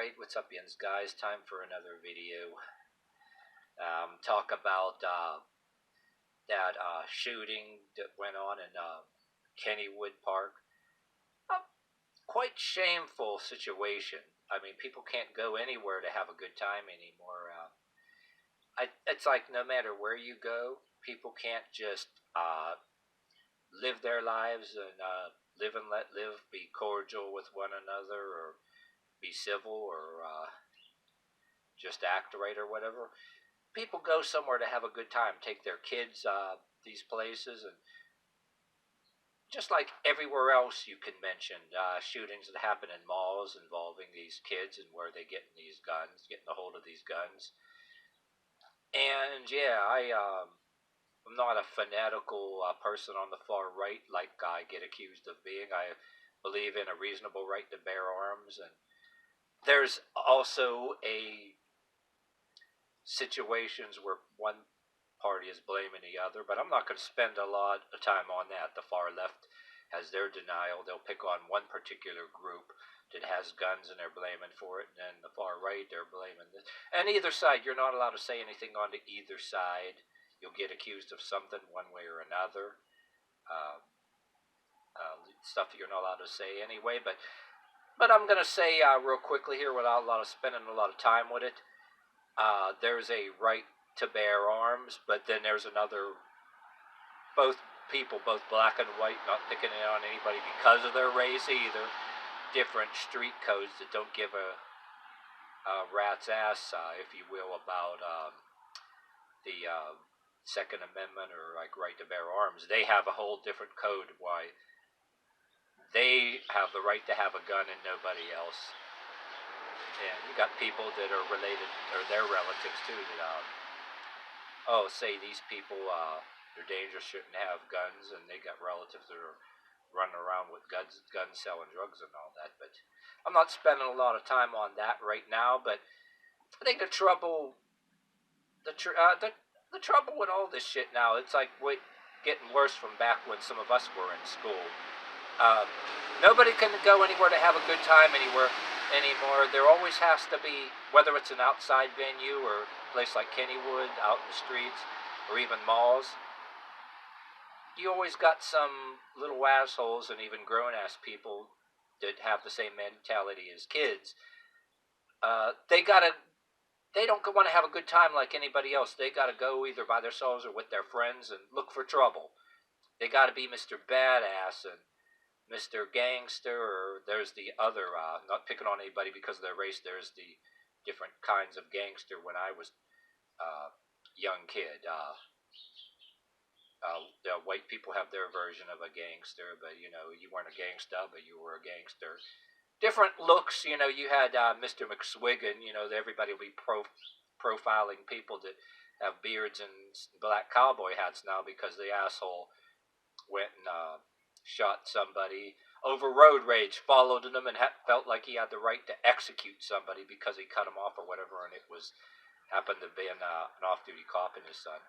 Alright, what's up, yins, guys? Time for another video. Talk about that shooting that went on in Kennywood Park. Quite shameful situation. I mean, people can't go anywhere to have a good time anymore. It's like no matter where you go, people can't just live their lives and live and let live, be cordial with one another, or be civil, or just act right or whatever. People go somewhere to have a good time, take their kids these places, and just like everywhere else you can mention, shootings that happen in malls involving these kids and where they get these guns, getting a hold of these guns. And yeah, I'm not a fanatical person on the far right like I get accused of being. I believe in a reasonable right to bear arms, and there's also a situations where one party is blaming the other, but I'm not going to spend a lot of time on that. The far left has their denial. They'll pick on one particular group that has guns and they're blaming for it, and then the far right, they're blaming this. And either side, you're not allowed to say anything on to either side. You'll get accused of something one way or another. Stuff that you're not allowed to say anyway, but I'm going to say real quickly here, without a lot of spending a lot of time with it, there's a right to bear arms, but then there's another, both people, both black and white, not picking it on anybody because of their race either, different street codes that don't give a rat's ass, if you will, about the Second Amendment or like right to bear arms. They have a whole different code why they have the right to have a gun and nobody else. And you got people that are related, or their relatives too, that say these people they're dangerous, shouldn't have guns, and they got relatives that are running around with guns selling drugs and all that. But I'm not spending a lot of time on that right now. But I think the trouble with all this shit now, it's like getting worse from back when some of us were in school. Nobody can go anywhere to have a good time anymore. There always has to be, whether it's an outside venue or a place like Kennywood, out in the streets, or even malls, you always got some little assholes and even grown-ass people that have the same mentality as kids. They don't want to have a good time like anybody else. They gotta go either by themselves or with their friends and look for trouble. They gotta be Mr. Badass and Mr. Gangster, or there's the other, not picking on anybody because of their race, there's the different kinds of gangster when I was young kid. The white people have their version of a gangster, but you weren't a gangsta, but you were a gangster. Different looks, you had Mr. McSwiggan, everybody will be profiling people that have beards and black cowboy hats now because the asshole went and shot somebody over road rage, followed them, and felt like he had the right to execute somebody because he cut him off or whatever, and it happened to be an off-duty cop and his son.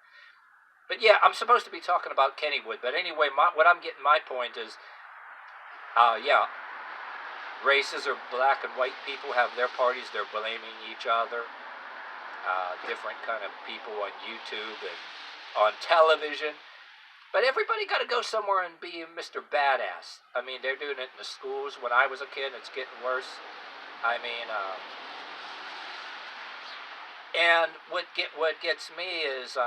But yeah, I'm supposed to be talking about Kennywood, but anyway, what I'm getting my point is, races or black and white people have their parties, they're blaming each other, different kind of people on YouTube and on television. But everybody got to go somewhere and be Mr. Badass. I mean, they're doing it in the schools. When I was a kid, it's getting worse. I mean, and what gets me is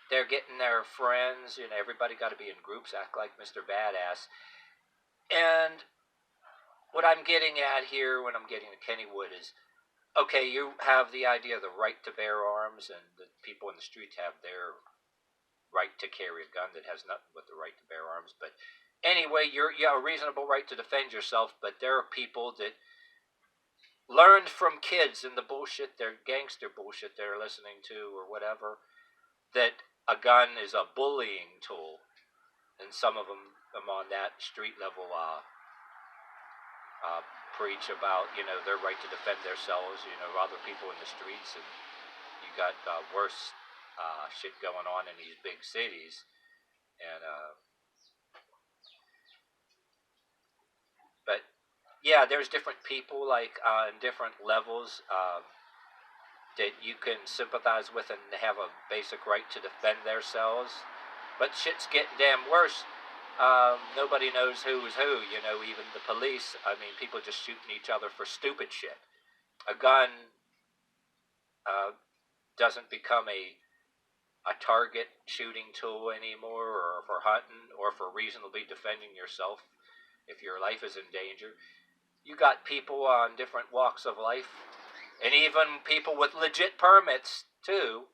they're getting their friends. Everybody got to be in groups, act like Mr. Badass. And what I'm getting at here, when I'm getting to Kennywood, is okay. You have the idea of the right to bear arms, and the people in the streets have their right to carry a gun that has nothing but the right to bear arms. But anyway, you have a reasonable right to defend yourself, but there are people that learned from kids and the bullshit, their gangster bullshit they're listening to or whatever, that a gun is a bullying tool. And some of them on that street level preach about, their right to defend themselves, other people in the streets, and you got worse shit going on in these big cities, and but yeah, there's different people like in different levels that you can sympathize with and have a basic right to defend themselves. But shit's getting damn worse. Nobody knows who's who, you know, even the police. I mean, people just shooting each other for stupid shit. A gun uh, doesn't become a target shooting tool anymore, or for hunting, or for reasonably defending yourself if your life is in danger. You got people on different walks of life, and even people with legit permits, too.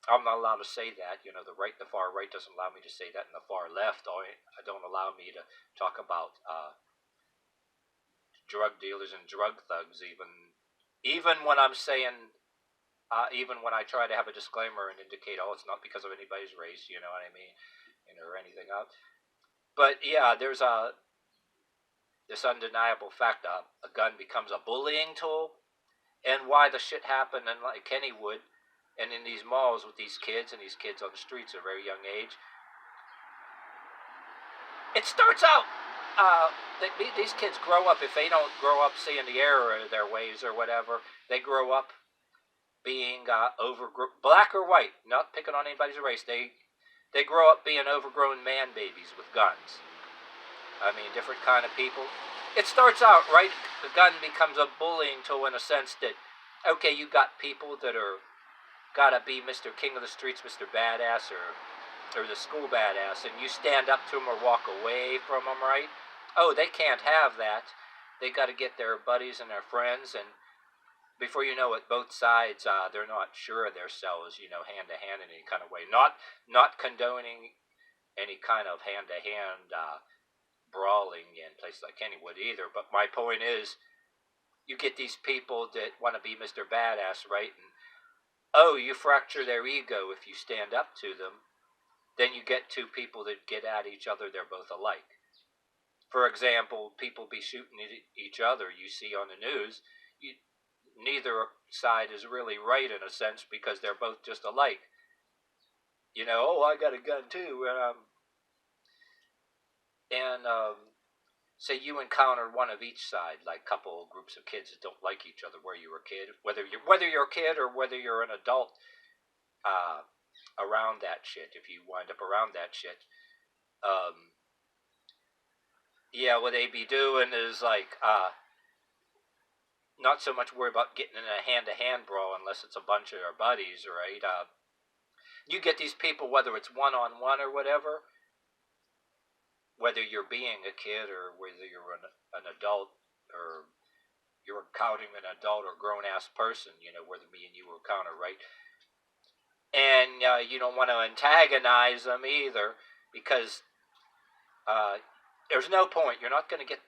I'm not allowed to say that. You know, the far right doesn't allow me to say that, and the far left don't allow me to talk about drug dealers and drug thugs. Even when I'm saying, even when I try to have a disclaimer and indicate, oh, it's not because of anybody's race. You know what I mean, or anything else. But yeah, there's this undeniable fact: a gun becomes a bullying tool, and why the shit happened in like Kennywood and in these malls with these kids and these kids on the streets at a very young age. It starts out, these kids grow up, if they don't grow up seeing the error of their ways or whatever, they grow up being black or white, not picking on anybody's race, they grow up being overgrown man babies with guns. I mean, different kind of people. It starts out, right, the gun becomes a bullying tool in a sense that, okay, you got people that are gotta be Mr. King of the Streets, Mr. Badass, or the school badass, and you stand up to them or walk away from them, right? Oh, they can't have that. They got to get their buddies and their friends, and before you know it, both sides, they're not sure of themselves, you know, hand to hand in any kind of way. Not condoning any kind of hand to hand brawling in places like Kennywood either. But my point is, you get these people that want to be Mr. Badass, right? And oh, you fracture their ego if you stand up to them. Then you get two people that get at each other, they're both alike. For example, people be shooting at each other, you see on the news. Neither side is really right in a sense because they're both just alike. You know, oh, I got a gun too. Say you encounter one of each side, like a couple groups of kids that don't like each other where you were a kid, whether you're a kid or whether you're an adult, around that shit, if you wind up around that shit, yeah, what they be doing is like, not so much worry about getting in a hand-to-hand brawl unless it's a bunch of our buddies, right? You get these people, whether it's one-on-one or whatever, whether you're being a kid or whether you're an adult, or you're encountering an adult or grown-ass person, you know, whether me and you encounter, right? And you don't want to antagonize them either, because there's no point. You're not going to get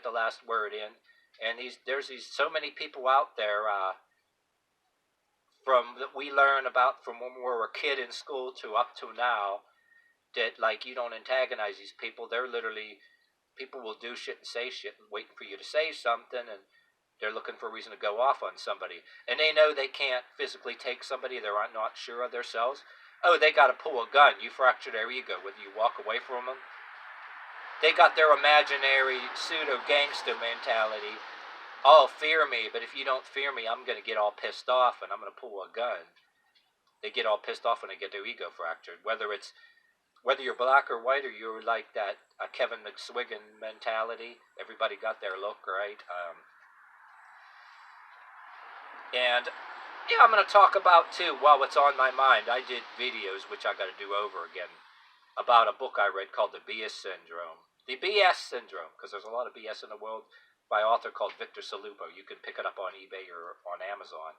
the last word in. And there's so many people out there from that we learn about from when we were a kid in school to up to now, that like you don't antagonize these people. They're literally, people will do shit and say shit and waiting for you to say something, and they're looking for a reason to go off on somebody. And they know they can't physically take somebody. They're not sure of themselves. Oh, they got to pull a gun. You fracture their ego whether you walk away from them. They got their imaginary pseudo-gangster mentality. Oh, fear me, but if you don't fear me, I'm going to get all pissed off and I'm going to pull a gun. They get all pissed off when they get their ego fractured. Whether you're black or white, or you're like that Kevin McSwiggan mentality, everybody got their look, right? And yeah, I'm going to talk about too, while it's on my mind, I did videos, which I got to do over again, about a book I read called The BS Syndrome. The BS Syndrome, because there's a lot of BS in the world, by an author called Victor Salupo. You can pick it up on eBay or on Amazon.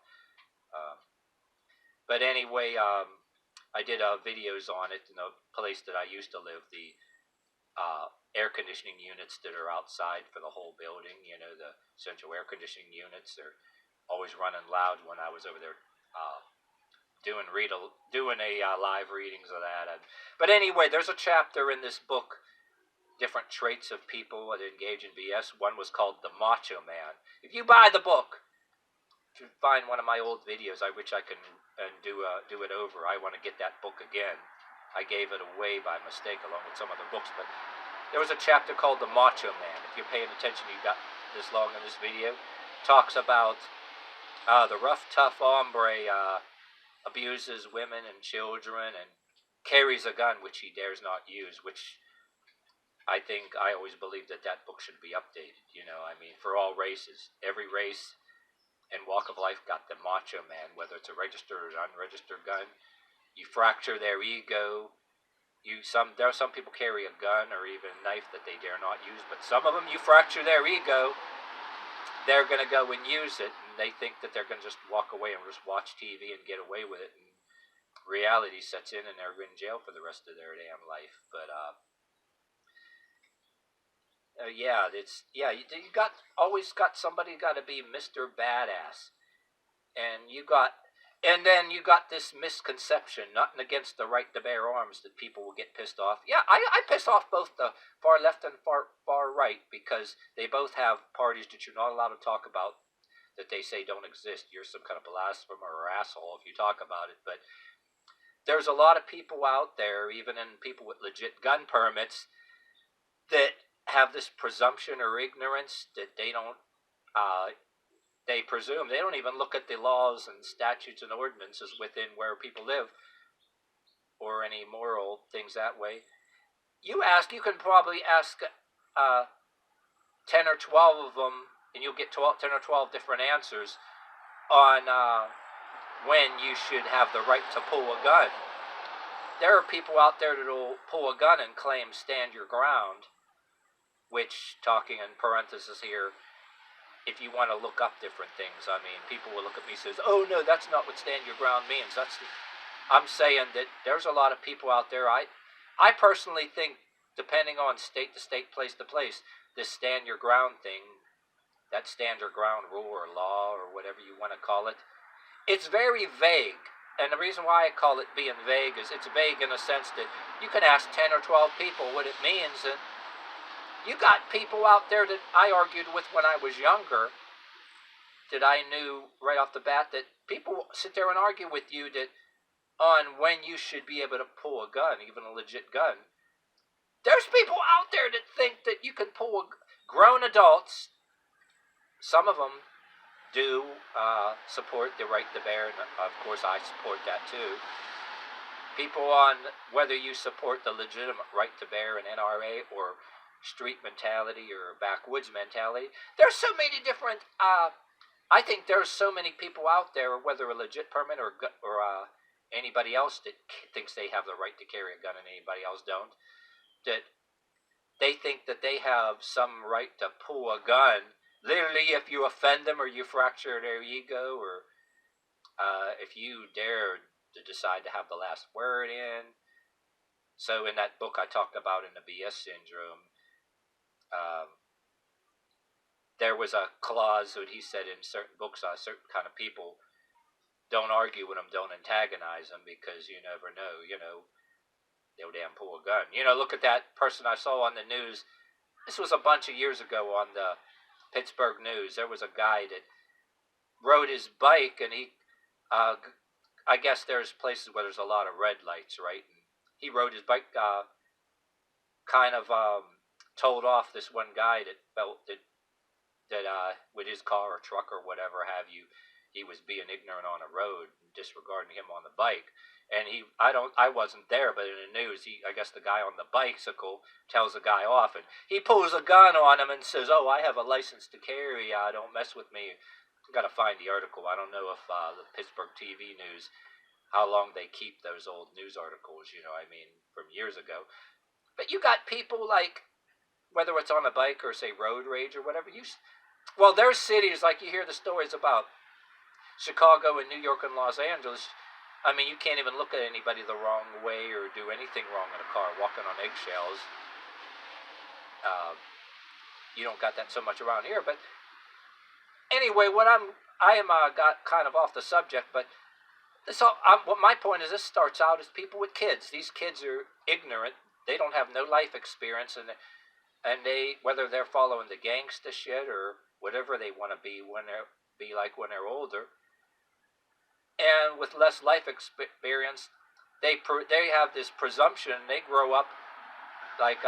But anyway, I did videos on it in the place that I used to live. The air conditioning units that are outside for the whole building, you know, the central air conditioning units, they're always running loud when I was over there doing live readings of that. But anyway, there's a chapter in this book, different traits of people that engage in BS. One was called The Macho Man. If you buy the book, if you find one of my old videos, I wish I can do it over. I want to get that book again. I gave it away by mistake along with some other books, but There was a chapter called The Macho Man. If you're paying attention, you got this long in this video. Talks about the rough, tough hombre abuses women and children and carries a gun which he dares not use, which I always believe that that book should be updated, I mean, for all races. Every race and walk of life got the macho man, whether it's a registered or unregistered gun. You fracture their ego. There are some people carry a gun or even a knife that they dare not use, but some of them, you fracture their ego, they're going to go and use it, and they think that they're going to just walk away and just watch TV and get away with it, and reality sets in and they're in jail for the rest of their damn life. But you always got somebody got to be Mr. Badass, and then you got this misconception, nothing against the right to bear arms, that people will get pissed off. Yeah, I piss off both the far left and far right, because they both have parties that you're not allowed to talk about, that they say don't exist. You're some kind of blasphemer or asshole if you talk about it. But there's a lot of people out there, even in people with legit gun permits, that have this presumption or ignorance that they don't, they presume. They don't even look at the laws and statutes and ordinances within where people live, or any moral things that way. You can probably ask 10 or 12 of them, and you'll get 10 or 12 different answers on when you should have the right to pull a gun. There are people out there that will pull a gun and claim stand your ground, which, talking in parentheses here, if you want to look up different things, I mean, people will look at me and says, oh no, that's not what stand your ground means. I'm saying that there's a lot of people out there. I personally think, depending on state to state, place to place, this stand your ground thing, that stand your ground rule or law or whatever you want to call it, it's very vague. And the reason why I call it being vague is it's vague in a sense that you can ask 10 or 12 people what it means, and you got people out there that I argued with when I was younger, that I knew right off the bat, that people sit there and argue with you that on when you should be able to pull a gun, even a legit gun. There's people out there that think that you can pull grown adults. Some of them do support the right to bear, and of course I support that too. People on whether you support the legitimate right to bear in NRA or street mentality or backwoods mentality. There's so many different, I think there's so many people out there, whether a legit permit or anybody else that thinks they have the right to carry a gun and anybody else don't, that they think that they have some right to pull a gun, literally if you offend them or you fracture their ego, or if you dare to decide to have the last word in. So in that book I talked about in the BS syndrome, there was a clause that he said in certain books, certain kind of people, don't argue with them, don't antagonize them, because you never know, they'll damn pull a gun. Look at that person I saw on the news. This was a bunch of years ago on the Pittsburgh News. There was a guy that rode his bike, and he, I guess there's places where there's a lot of red lights, right? And he rode his bike, told off this one guy that felt that with his car or truck or whatever have you, he was being ignorant on a road, disregarding him on the bike. And I wasn't there, but in the news, I guess the guy on the bicycle tells the guy off, and he pulls a gun on him and says, oh, I have a license to carry, don't mess with me. I gotta find the article. I don't know if the Pittsburgh TV News, how long they keep those old news articles, from years ago. But you got people like, whether it's on a bike or say road rage or whatever, there's cities, like you hear the stories about Chicago and New York and Los Angeles. I mean, you can't even look at anybody the wrong way or do anything wrong in a car, walking on eggshells. You don't got that so much around here. But anyway, got kind of off the subject, but what my point is, this starts out as people with kids. These kids are ignorant. They don't have no life experience, and they, whether they're following the gangsta shit or whatever they want to be when they're older, and with less life experience, they have this presumption. They grow up like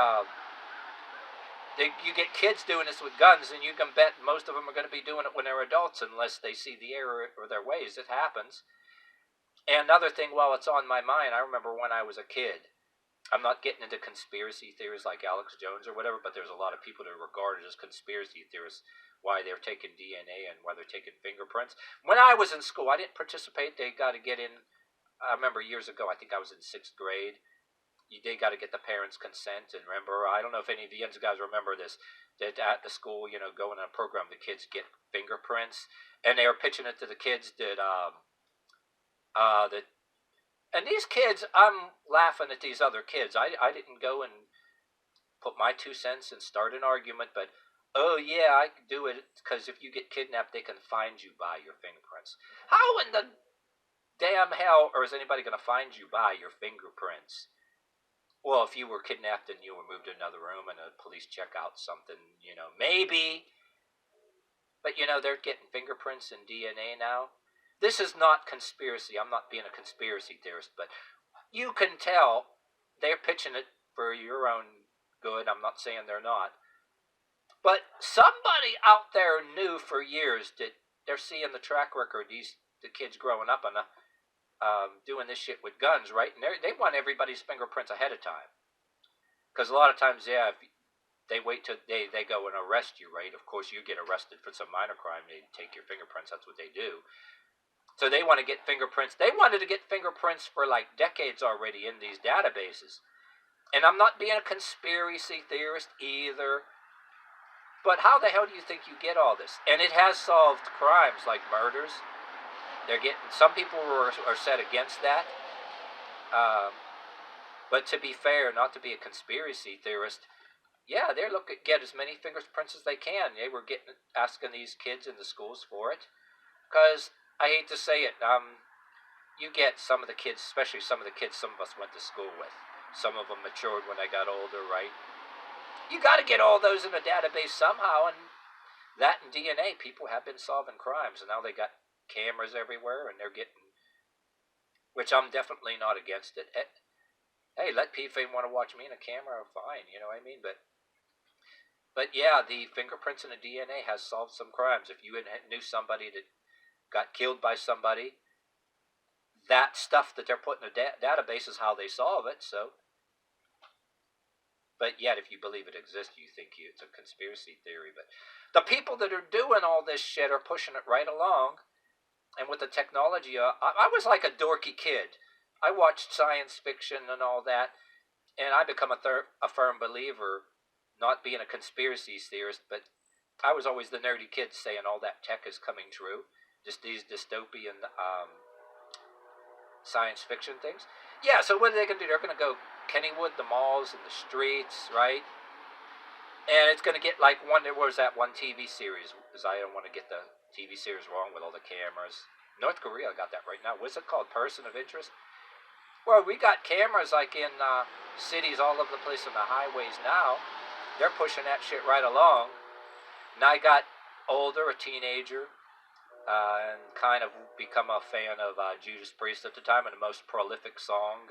You get kids doing this with guns, and you can bet most of them are going to be doing it when they're adults, unless they see the error or their ways. It happens. And another thing, while it's on my mind, I remember when I was a kid. I'm not getting into conspiracy theories like Alex Jones or whatever, but there's a lot of people that are regarded as conspiracy theorists, why they're taking DNA and why they're taking fingerprints. When I was in school, I didn't participate. They got to get in. I remember years ago, I think I was in 6th grade. They got to get the parents' consent. And remember, I don't know if any of you guys remember this, that at the school, going on a program, the kids get fingerprints. And they were pitching it to the kids that and these kids, I'm laughing at these other kids. I didn't go and put my 2 cents and start an argument, but, oh yeah, I can do it, because if you get kidnapped, they can find you by your fingerprints. How in the damn hell is anybody going to find you by your fingerprints? Well, if you were kidnapped and you were moved to another room and the police check out something, maybe. But, they're getting fingerprints and DNA now. This is not conspiracy. I'm not being a conspiracy theorist, but you can tell they're pitching it for your own good. I'm not saying they're not. But somebody out there knew for years that they're seeing the track record, the kids growing up and doing this shit with guns, right? And they want everybody's fingerprints ahead of time. Because a lot of times, if they wait till they go and arrest you, right? Of course, you get arrested for some minor crime. They take your fingerprints. That's what they do. So they want to get fingerprints. They wanted to get fingerprints for like decades already in these databases. And I'm not being a conspiracy theorist either. But how the hell do you think you get all this? And it has solved crimes like murders. Some people are set against that. But to be fair, not to be a conspiracy theorist, yeah, they're looking to get as many fingerprints as they can. They were asking these kids in the schools for it. Because I hate to say it, you get some of the kids, especially some of the kids some of us went to school with. Some of them matured when they got older, right? You got to get all those in a database somehow, and that and DNA, people have been solving crimes, and now they got cameras everywhere, and they're getting, which I'm definitely not against it. Hey, let people want to watch me in a camera, fine, you know what I mean? But yeah, the fingerprints and the DNA has solved some crimes. If you knew somebody that got killed by somebody, that stuff that they're putting in a database is how they solve it. So, but yet, if you believe it exists, you think it's a conspiracy theory. But the people that are doing all this shit are pushing it right along. And with the technology, I was like a dorky kid. I watched science fiction and all that, and I become a firm believer, not being a conspiracy theorist, but I was always the nerdy kid saying all that tech is coming true. Just these dystopian science fiction things. Yeah, so what are they going to do? They're going to go Kennywood, the malls and the streets, right? And it's going to get like there was that one TV series, because I don't want to get the TV series wrong with all the cameras. North Korea got that right now. What's it called? Person of Interest? Well, we got cameras like in cities all over the place on the highways now. They're pushing that shit right along. And I got older, a teenager, and kind of become a fan of Judas Priest at the time, and the most prolific song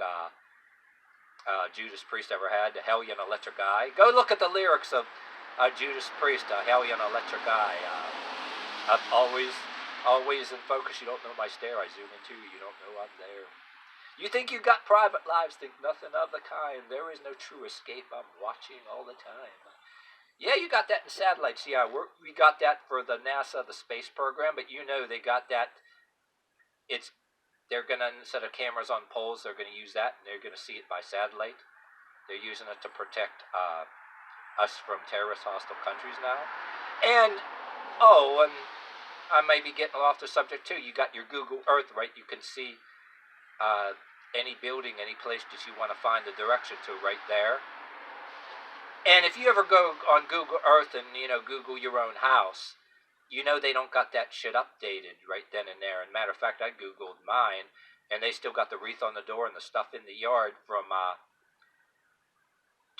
Judas Priest ever had, "Hell You an Electric Eye." Go look at the lyrics of Judas Priest, "Hell You an Electric Eye." I'm always in focus. You don't know my stare. I zoom into you. You don't know I'm there. You think you got private lives? Think nothing of the kind. There is no true escape. I'm watching all the time. Yeah, you got that in satellites. Yeah, we got that for the NASA, the space program, but they got that. They're going to, instead of cameras on poles, they're going to use that, and they're going to see it by satellite. They're using it to protect us from terrorist hostile countries now. And I may be getting off the subject too. You got your Google Earth, right? You can see any building, any place that you want to find the direction to right there. And if you ever go on Google Earth and, Google your own house, they don't got that shit updated right then and there. And matter of fact, I Googled mine, and they still got the wreath on the door and the stuff in the yard from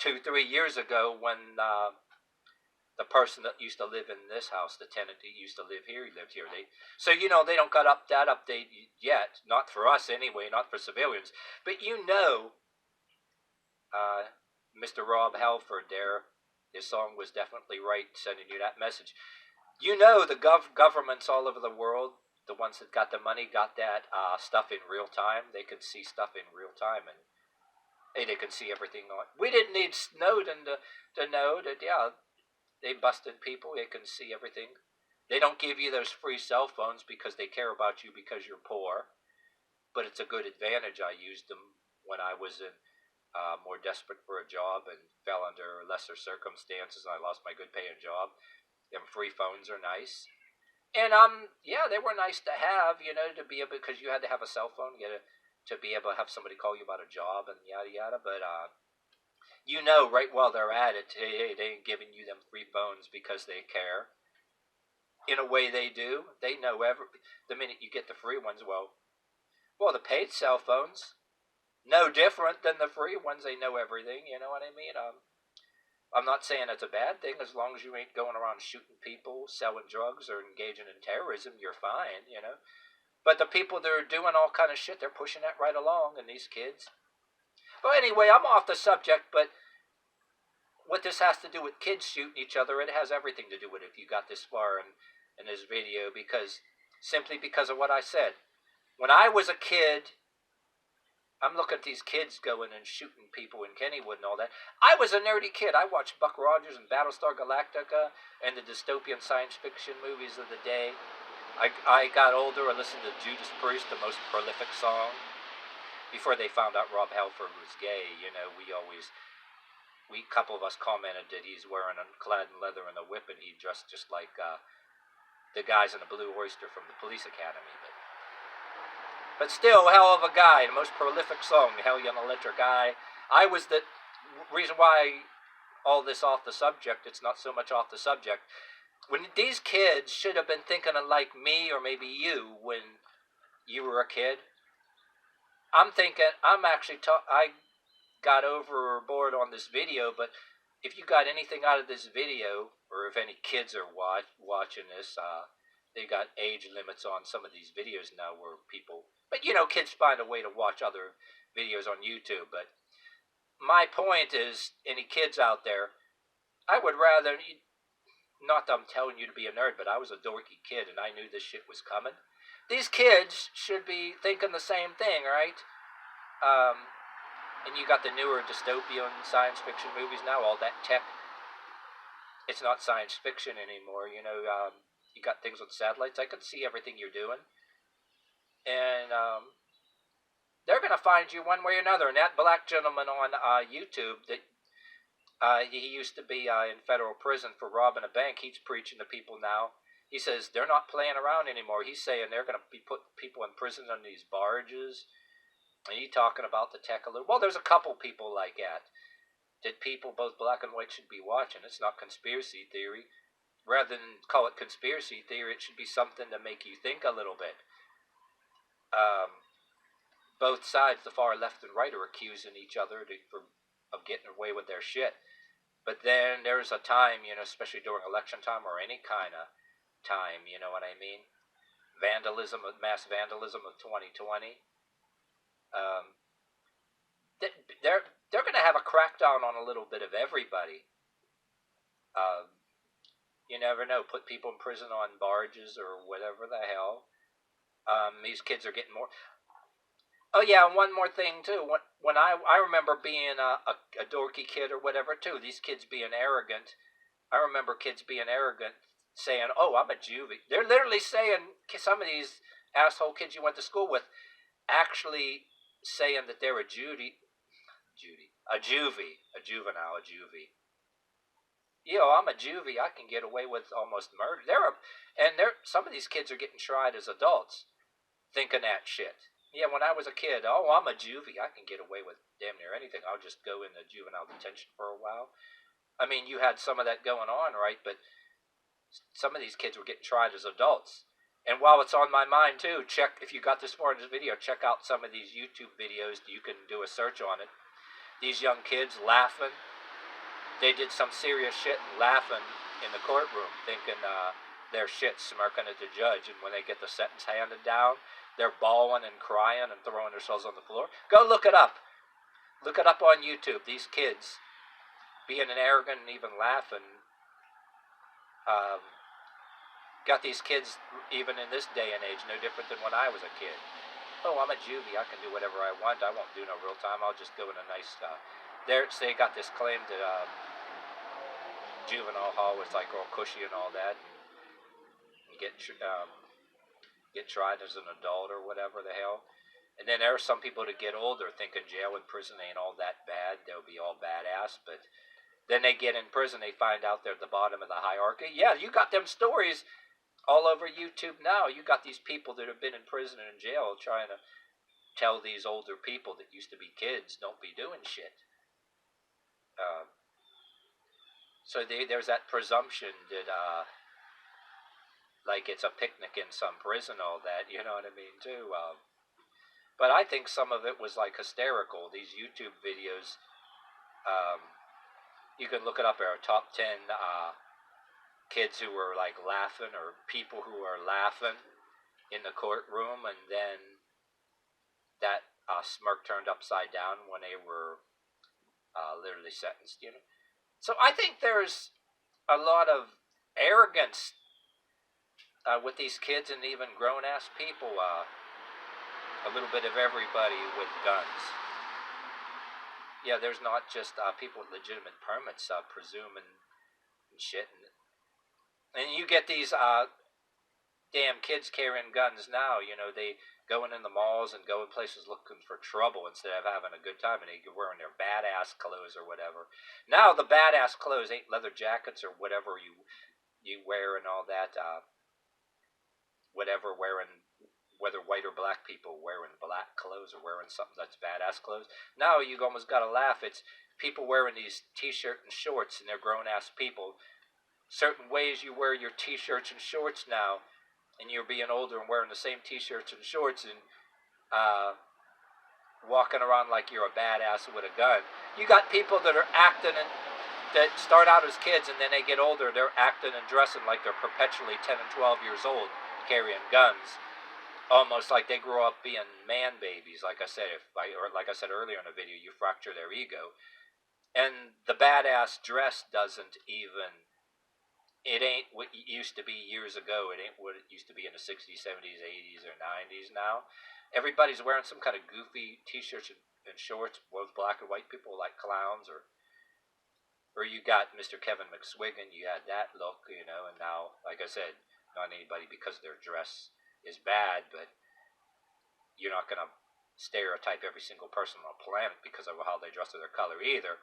2-3 years ago when the person that used to live in this house, the tenant that used to live here, he lived here. So they don't got that update yet. Not for us anyway, not for civilians. But Mr. Rob Halford there, This song was definitely right, sending you that message. You know, the governments all over the world, the ones that got the money, got that stuff in real time. They could see stuff in real time, and hey, they could see everything on. We didn't need Snowden to know that, yeah, they busted people. They can see everything. They don't give you those free cell phones because they care about you because you're poor. But it's a good advantage. I used them when I was in more desperate for a job and fell under lesser circumstances, and I lost my good paying job. Them free phones are nice. And yeah, they were nice to have, you know, to be able, because you had to have a cell phone to be able to have somebody call you about a job and yada yada. But you know, right while they're at it, hey, they ain't giving you them free phones because they care. In a way, they do. They know the minute you get the free ones. Well, the paid cell phones, no different than the free ones. They know everything. You know what I mean? I'm not saying it's a bad thing. As long as you ain't going around shooting people, selling drugs, or engaging in terrorism, you're fine, you know. But the people that are doing all kind of shit, they're pushing that right along, and these kids. Well, anyway, I'm off the subject, but what this has to do with kids shooting each other, it has everything to do with it if you got this far in this video, simply because of what I said. When I was a kid, I'm looking at these kids going and shooting people in Kennywood and all that. I was a nerdy kid. I watched Buck Rogers and Battlestar Galactica and the dystopian science fiction movies of the day. I got older and listened to Judas Priest, the most prolific song. Before they found out Rob Halford was gay, you know, a couple of us commented that he's wearing clad in leather and a whip, and he dressed just like the guys in the Blue Oyster from the Police Academy. But still, hell of a guy, the most prolific song, Hell Young Electric Guy. I was the reason why all this off the subject, it's not so much off the subject. When these kids should have been thinking like me or maybe you when you were a kid. I got overboard on this video, but if you got anything out of this video, or if any kids are watching this, they got age limits on some of these videos now where people, but you know, kids find a way to watch other videos on YouTube. But my point is, any kids out there, I would rather, not that I'm telling you to be a nerd, but I was a dorky kid and I knew this shit was coming. These kids should be thinking the same thing, right? And you got the newer dystopian science fiction movies now, all that tech. It's not science fiction anymore, you know. You got things with satellites. I can see everything you're doing. And they're going to find you one way or another. And that black gentleman on YouTube, that he used to be in federal prison for robbing a bank, he's preaching to people now. He says they're not playing around anymore. He's saying they're going to be putting people in prison on these barges. And he's talking about the tech a little. Well, there's a couple people like that people, both black and white, should be watching. It's not conspiracy theory. Rather than call it conspiracy theory, it should be something to make you think a little bit. Both sides, the far left and right, are accusing each other of getting away with their shit. But then there's a time, you know, especially during election time or any kind of time, you know what I mean? Mass vandalism of 2020. They're going to have a crackdown on a little bit of everybody. You never know. Put people in prison on barges or whatever the hell. These kids are getting more. Oh yeah, and one more thing too. When I remember being a dorky kid or whatever too. These kids being arrogant. I remember kids being arrogant, saying, "Oh, I'm a juvie." They're literally saying, some of these asshole kids you went to school with, actually saying that they're a juvenile, a juvie. Yo, I'm a juvie. I can get away with almost murder. Some of these kids are getting tried as adults, thinking that shit. Yeah, when I was a kid, oh, I'm a juvie. I can get away with damn near anything. I'll just go into juvenile detention for a while. I mean, you had some of that going on, right? But some of these kids were getting tried as adults. And while it's on my mind too, if you got this far in this video, check out some of these YouTube videos. You can do a search on it. These young kids laughing. They did some serious shit and laughing in the courtroom, thinking they're shit, smirking at the judge. And when they get the sentence handed down, they're bawling and crying and throwing themselves on the floor. Go look it up. Look it up on YouTube. These kids, being an arrogant and even laughing. Um, got these kids, even in this day and age, no different than when I was a kid. Oh, I'm a juvie. I can do whatever I want. I won't do no real time. I'll just go in a nice. They got this claim that juvenile hall was like all cushy and all that, and get tried as an adult or whatever the hell. And then there are some people that get older thinking jail and prison ain't all that bad. They'll be all badass, but then they get in prison, they find out they're at the bottom of the hierarchy. Yeah, you got them stories all over YouTube now. You got these people that have been in prison and in jail trying to tell these older people that used to be kids don't be doing shit. So there's that presumption that like it's a picnic in some prison, all that, you know what I mean, too. But I think some of it was like hysterical. These YouTube videos, you can look it up. There are top 10 kids who were like laughing, or people who are laughing in the courtroom, and then that smirk turned upside down when they were literally sentenced, you know. So I think there's a lot of arrogance with these kids and even grown-ass people. A little bit of everybody with guns. Yeah, there's not just people with legitimate permits presuming and shit. And you get these damn kids carrying guns now. You know, they going in the malls and going places looking for trouble instead of having a good time, and they're wearing their badass clothes or whatever. Now the badass clothes ain't leather jackets or whatever you wear and all that. Whatever wearing, whether white or black people wearing black clothes or wearing something that's badass clothes. Now you almost gotta laugh. It's people wearing these t-shirt and shorts, and they're grown-ass people. Certain ways you wear your t-shirts and shorts now, and you're being older and wearing the same t-shirts and shorts and walking around like you're a badass with a gun. You got people that are acting and that start out as kids, and then they get older, they're acting and dressing like they're perpetually 10 and 12 years old, carrying guns, almost like they grow up being man babies. Like I said, like I said earlier in the video, you fracture their ego, and the badass dress doesn't even. It ain't what it used to be years ago. It ain't what it used to be in the 60s, 70s, 80s, or 90s now. Everybody's wearing some kind of goofy t-shirts and shorts, both black and white people like clowns, or you got Mr. Kevin McSwiggan, you had that look, you know, and now, like I said, not anybody because their dress is bad, but you're not going to stereotype every single person on the planet because of how they dress or their color either.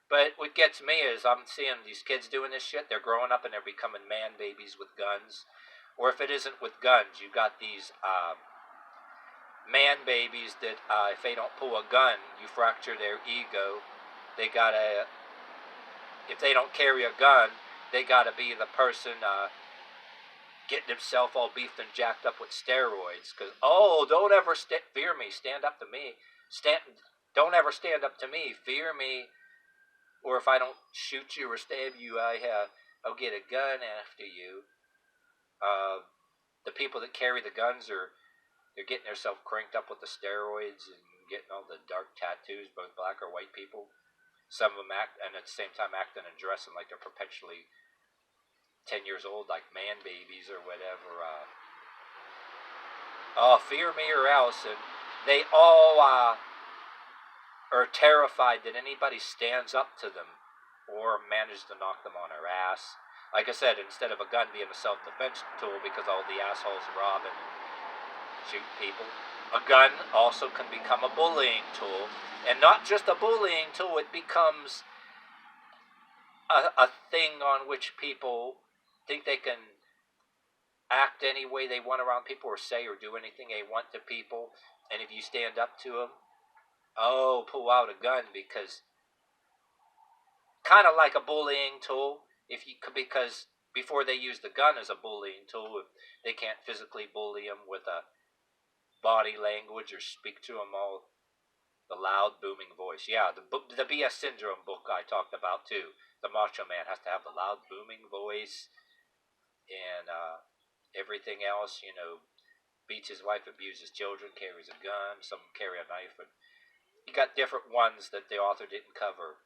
But what gets me is I'm seeing these kids doing this shit. They're growing up and they're becoming man babies with guns. Or if it isn't with guns, you got these man babies that if they don't pull a gun, you fracture their ego. They gotta, if they don't carry a gun, they gotta be the person getting himself all beefed and jacked up with steroids. Because, oh, don't ever fear me. Stand up to me. Don't ever stand up to me. Fear me. Or if I don't shoot you or stab you, I'll get a gun after you. The people that carry the guns they're getting themselves cranked up with the steroids and getting all the dark tattoos, both black or white people. Some of them act, and at the same time acting and dressing like they're perpetually 10 years old, like man babies or whatever. Fear me or else. And they all are terrified that anybody stands up to them or manages to knock them on their ass. Like I said, instead of a gun being a self-defense tool because all the assholes rob and shoot people, a gun also can become a bullying tool. And not just a bullying tool, it becomes a thing on which people think they can act any way they want around people or say or do anything they want to people. And if you stand up to them, pull out a gun, because kind of like a bullying tool. Because before they use the gun as a bullying tool, if they can't physically bully them with a body language or speak to them all the loud booming voice. Yeah, the BS Syndrome book I talked about too. The Macho Man has to have the loud booming voice and everything else. You know, beats his wife, abuses children, carries a gun. Some carry a knife, but you got different ones that the author didn't cover.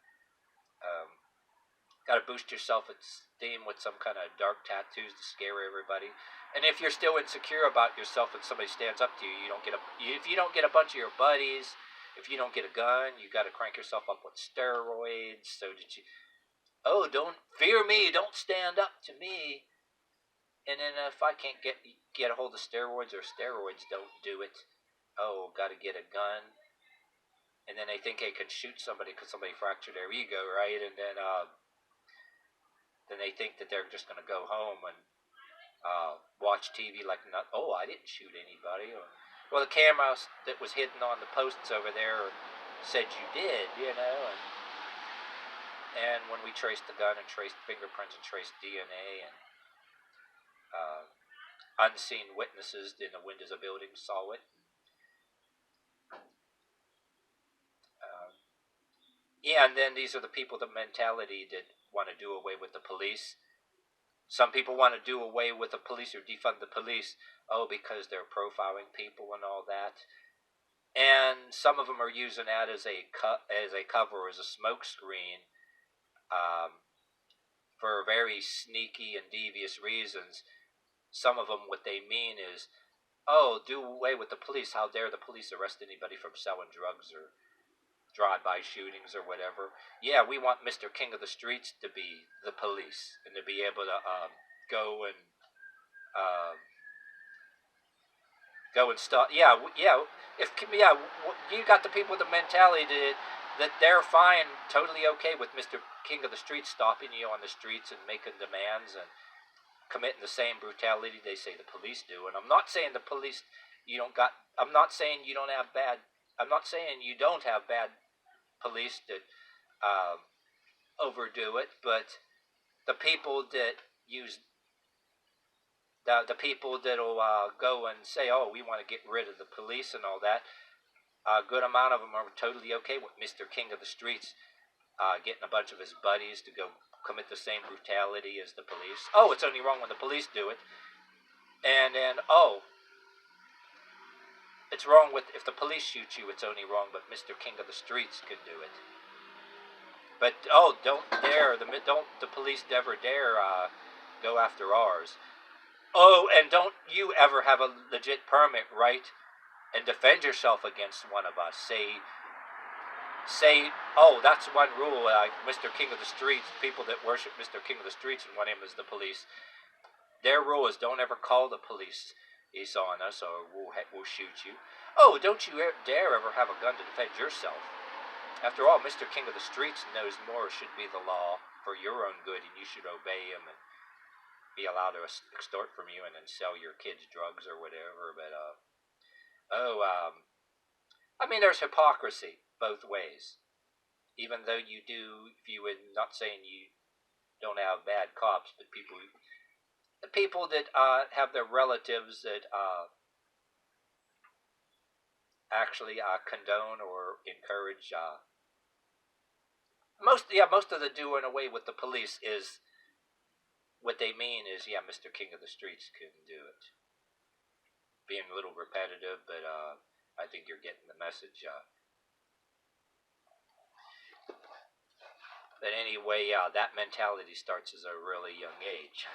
Got to boost your self-esteem with some kind of dark tattoos to scare everybody. And if you're still insecure about yourself and somebody stands up to you, if you don't get a bunch of your buddies, if you don't get a gun, you got to crank yourself up with steroids so that you, oh, don't fear me, don't stand up to me. And then if I can't get a hold of steroids, or steroids don't do it, oh, got to get a gun. And then they think they can shoot somebody because somebody fractured their ego, right? And then they think that they're just going to go home and watch TV like, oh, I didn't shoot anybody. Or, well, the camera that was hidden on the posts over there said you did, you know. And when we traced the gun and traced fingerprints and traced DNA and unseen witnesses in the windows of buildings saw it. Yeah, and then these are the people, the mentality that want to do away with the police. Some people want to do away with the police or defund the police, because they're profiling people and all that. And some of them are using that as a cover, as a smokescreen, for very sneaky and devious reasons. Some of them, what they mean is, do away with the police. How dare the police arrest anybody from selling drugs or drive-by shootings or whatever. Yeah, we want Mr. King of the Streets to be the police and to be able to go and stop. Yeah. You got the people with the mentality that they're fine, totally okay with Mr. King of the Streets stopping you on the streets and making demands and committing the same brutality they say the police do. And I'm not saying the police I'm not saying you don't have bad police that overdo it, but the people that use the people that'll go and say, we want to get rid of the police and all that, a good amount of them are totally okay with Mr. King of the Streets getting a bunch of his buddies to go commit the same brutality as the police. It's only wrong when the police do it. And then, it's wrong if the police shoot you, it's only wrong, but Mr. King of the Streets can do it. But, don't the police ever dare go after ours. And don't you ever have a legit permit, right? And defend yourself against one of us. Say, that's one rule, Mr. King of the Streets, people that worship Mr. King of the Streets and want him as the police, their rule is don't ever call the police on us or we'll shoot you. Don't you dare ever have a gun to defend yourself. After all, Mr. King of the Streets knows more should be the law for your own good, and you should obey him and be allowed to extort from you and then sell your kids drugs or whatever. But there's hypocrisy both ways. Even though you do, not saying you don't have bad cops, but the people that have their relatives that actually condone or encourage most of the doing away with the police is what they mean is, Mr. King of the Streets can do it. Being a little repetitive, but I think you're getting the message. But anyway, that mentality starts at a really young age.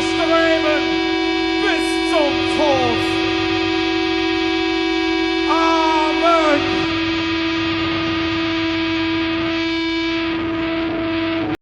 streben bis zum Tod. Amen.